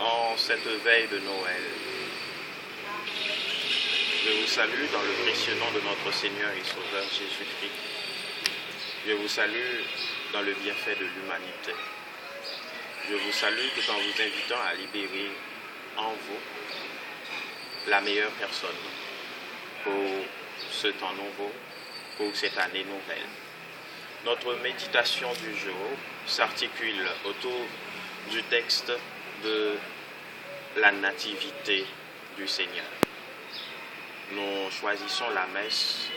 En cette veille de Noël, je vous salue dans le précieux nom de notre Seigneur et Sauveur Jésus-Christ. Je vous salue dans le bienfait de l'humanité. Je vous salue tout en vous invitant à libérer en vous la meilleure personne pour ce temps nouveau, pour cette année nouvelle. Notre méditation du jour s'articule autour du texte de la nativité du Seigneur. Nous choisissons la messe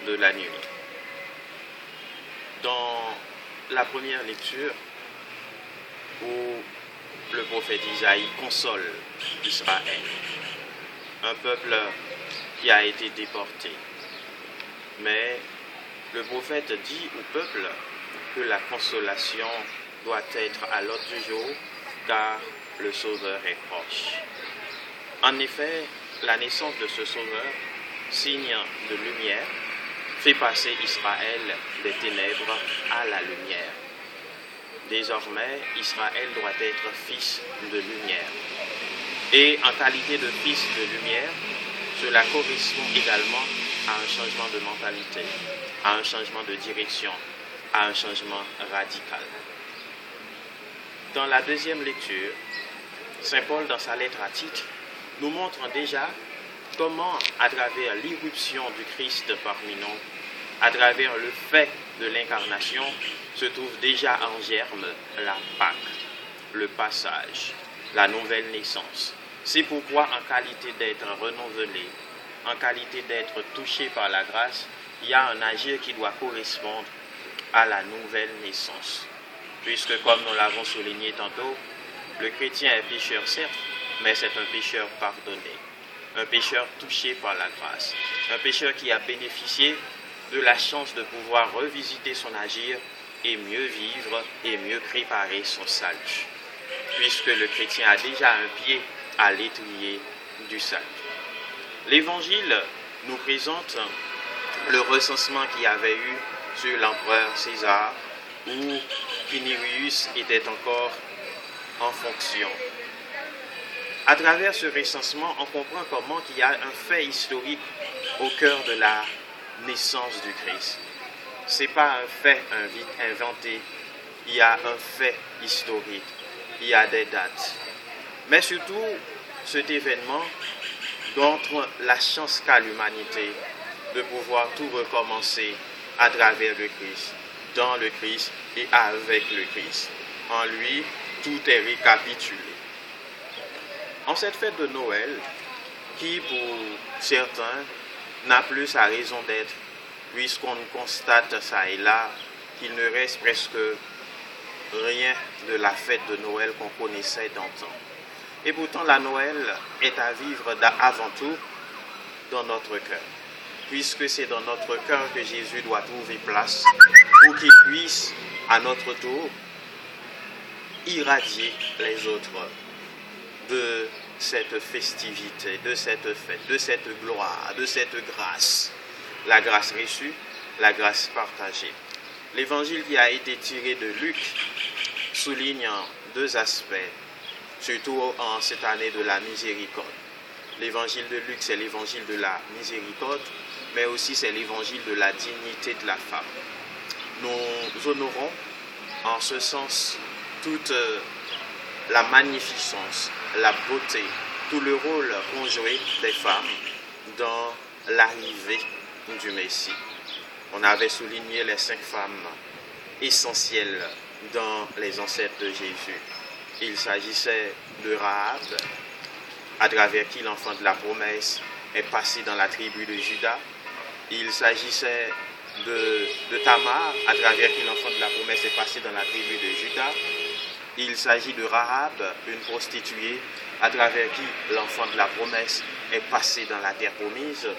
de la nuit. Dans la première lecture, où le prophète Isaïe console Israël, un peuple qui a été déporté. Mais le prophète dit au peuple que la consolation doit être à l'ordre du jour, car le Sauveur est proche. En effet, la naissance de ce Sauveur, signe de lumière, fait passer Israël des ténèbres à la lumière. Désormais, Israël doit être fils de lumière. Et en qualité de fils de lumière, cela correspond également à un changement de mentalité, à un changement de direction, à un changement radical. Dans la deuxième lecture, Saint Paul, dans sa lettre à Tite, nous montre déjà comment, à travers l'irruption du Christ parmi nous, à travers le fait de l'incarnation, se trouve déjà en germe la Pâque, le passage, la nouvelle naissance. C'est pourquoi, en qualité d'être renouvelé, en qualité d'être touché par la grâce, il y a un agir qui doit correspondre à la nouvelle naissance. Puisque, comme nous l'avons souligné tantôt, le chrétien est pécheur, certes, mais c'est un pécheur pardonné, un pécheur touché par la grâce, un pécheur qui a bénéficié de la chance de pouvoir revisiter son agir et mieux vivre et mieux préparer son salut, puisque le chrétien a déjà un pied à l'étrier du salut. L'Évangile nous présente le recensement qu'il y avait eu sur l'empereur César, où Quirinius était encore en fonction. À travers ce recensement, on comprend comment il y a un fait historique au cœur de la naissance du Christ. Ce n'est pas un fait inventé, il y a un fait historique, il y a des dates. Mais surtout, cet événement montre la chance qu'a l'humanité de pouvoir tout recommencer à travers le Christ, dans le Christ et avec le Christ. En lui, tout est récapitulé. En cette fête de Noël, qui pour certains n'a plus sa raison d'être, puisqu'on constate ça et là qu'il ne reste presque rien de la fête de Noël qu'on connaissait d'antan. Et pourtant la Noël est à vivre avant tout dans notre cœur, puisque c'est dans notre cœur que Jésus doit trouver place pour qu'il puisse, à notre tour, irradier les autres de cette festivité, de cette fête, de cette gloire, de cette grâce. La grâce reçue, la grâce partagée. L'évangile qui a été tiré de Luc souligne deux aspects, surtout en cette année de la miséricorde. L'évangile de Luc, c'est l'évangile de la miséricorde, mais aussi c'est l'évangile de la dignité de la femme. Nous honorons en ce sens toute la magnificence, la beauté, tout le rôle qu'ont joué les femmes dans l'arrivée du Messie. On avait souligné les 5 femmes essentielles dans les ancêtres de Jésus. Il s'agissait de Rahab, à travers qui l'enfant de la promesse est passé dans la tribu de Juda. Il s'agissait de Tamar, à travers qui l'enfant de la promesse est passé dans la tribu de Juda. Il s'agit de Rahab, une prostituée, à travers qui l'enfant de la promesse est passé dans la terre promise.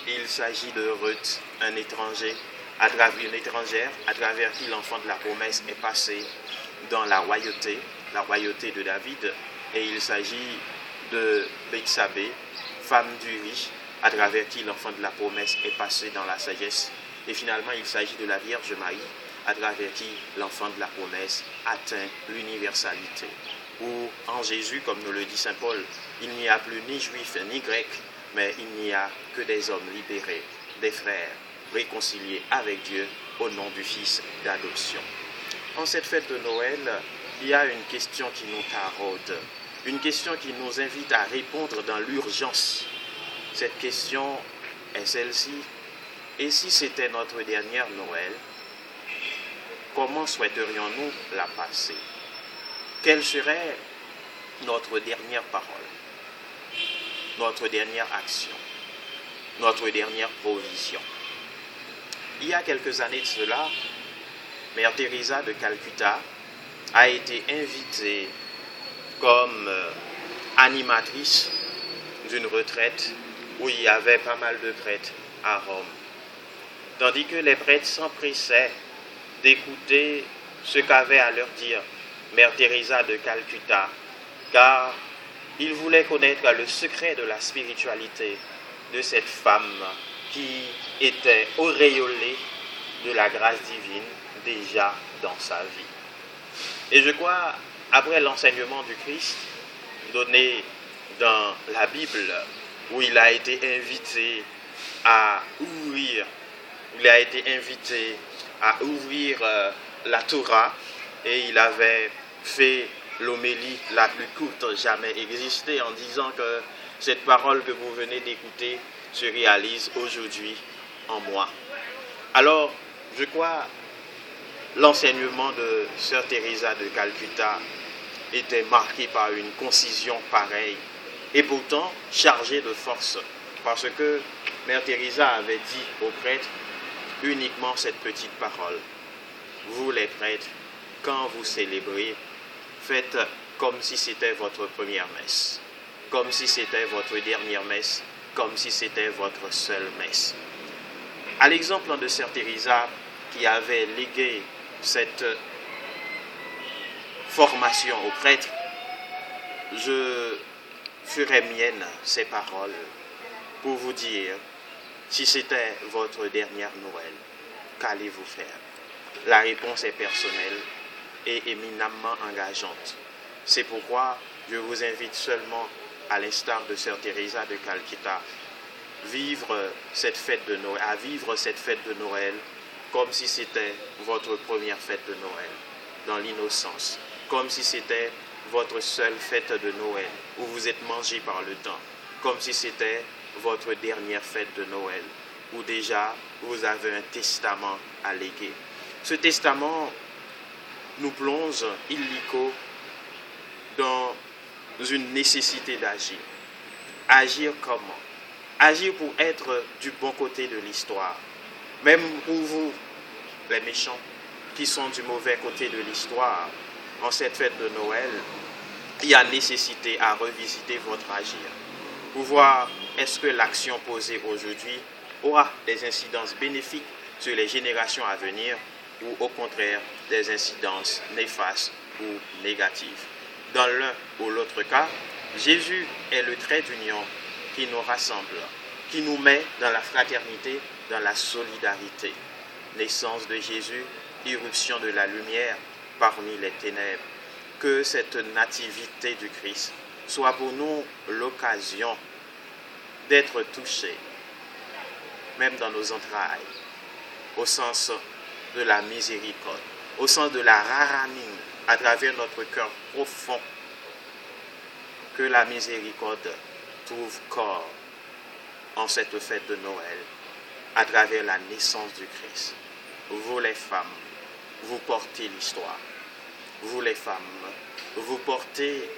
Il s'agit de Ruth, une étrangère, à travers qui l'enfant de la promesse est passé dans la royauté de David. Et il s'agit de Bethsabée, femme du riche, à travers qui l'enfant de la promesse est passé dans la sagesse. Et finalement, il s'agit de la Vierge Marie, à travers qui l'enfant de la promesse atteint l'universalité. où en Jésus, comme nous le dit Saint Paul, il n'y a plus ni juif ni grec, mais il n'y a que des hommes libérés, des frères réconciliés avec Dieu au nom du Fils d'adoption. En cette fête de Noël, il y a une question qui nous taraude, une question qui nous invite à répondre dans l'urgence. Cette question est celle-ci: et si c'était notre dernière Noël, comment souhaiterions-nous la passer? Quelle serait notre dernière parole, notre dernière action, notre dernière provision? Il y a quelques années de cela, Mère Teresa de Calcutta a été invitée comme animatrice d'une retraite où il y avait pas mal de prêtres à Rome. Tandis que les prêtres s'empressaient d'écouter ce qu'avait à leur dire Mère Teresa de Calcutta, car ils voulaient connaître le secret de la spiritualité de cette femme qui était auréolée de la grâce divine déjà dans sa vie. Et je crois, après l'enseignement du Christ donné dans la Bible, où il a été invité à ouvrir, la Torah, et il avait fait l'homélie la plus courte jamais existée en disant que cette parole que vous venez d'écouter se réalise aujourd'hui en moi. Alors, je crois, l'enseignement de Sœur Teresa de Calcutta était marqué par une concision pareille et pourtant chargé de force, parce que Mère Teresa avait dit aux prêtres uniquement cette petite parole: vous les prêtres, quand vous célébrez, faites comme si c'était votre première messe, comme si c'était votre dernière messe, comme si c'était votre seule messe. À l'exemple de Sœur Teresa qui avait légué cette formation aux prêtres, je ferai mienne ces paroles pour vous dire: si c'était votre dernière Noël, qu'allez-vous faire? La réponse est personnelle et éminemment engageante. C'est pourquoi je vous invite seulement, à l'instar de Sœur Teresa de Calcutta, à vivre cette fête de Noël comme si c'était votre première fête de Noël, dans l'innocence, comme si c'était votre seule fête de Noël, où vous êtes mangé par le temps, comme si c'était votre dernière fête de Noël, où déjà vous avez un testament à léguer. Ce testament nous plonge illico dans une nécessité d'agir. Agir comment? Agir pour être du bon côté de l'histoire. Même pour vous, les méchants, qui sont du mauvais côté de l'histoire, en cette fête de Noël, il y a nécessité à revisiter votre agir, pour voir est-ce que l'action posée aujourd'hui aura des incidences bénéfiques sur les générations à venir, ou au contraire des incidences néfastes ou négatives. Dans l'un ou l'autre cas, Jésus est le trait d'union qui nous rassemble, qui nous met dans la fraternité, dans la solidarité. Naissance de Jésus, irruption de la lumière parmi les ténèbres. Que cette nativité du Christ soit pour nous l'occasion d'être touchés, même dans nos entrailles, au sens de la miséricorde, au sens de la raramine, à travers notre cœur profond, que la miséricorde trouve corps en cette fête de Noël, à travers la naissance du Christ. Vous les femmes, vous portez l'histoire. Vous les femmes, vous portez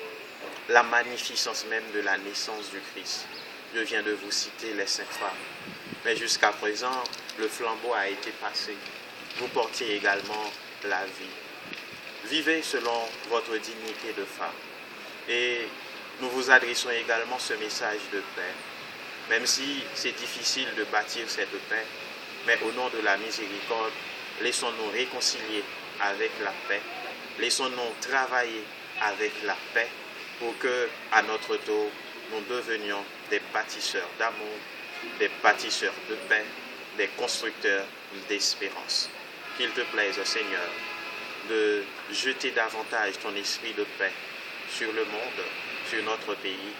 la magnificence même de la naissance du Christ. Je viens de vous citer les 5 femmes. Mais jusqu'à présent, le flambeau a été passé. Vous portiez également la vie. Vivez selon votre dignité de femme. Et nous vous adressons également ce message de paix. Même si c'est difficile de bâtir cette paix, mais au nom de la miséricorde, laissons-nous réconcilier avec la paix. Laissons-nous travailler avec la paix pour que, à notre tour, nous devenions des bâtisseurs d'amour, des bâtisseurs de paix, des constructeurs d'espérance. Qu'il te plaise, Seigneur, de jeter davantage ton esprit de paix sur le monde, sur notre pays,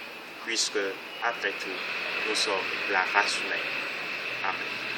puisque, après tout, nous sommes la race humaine. Amen.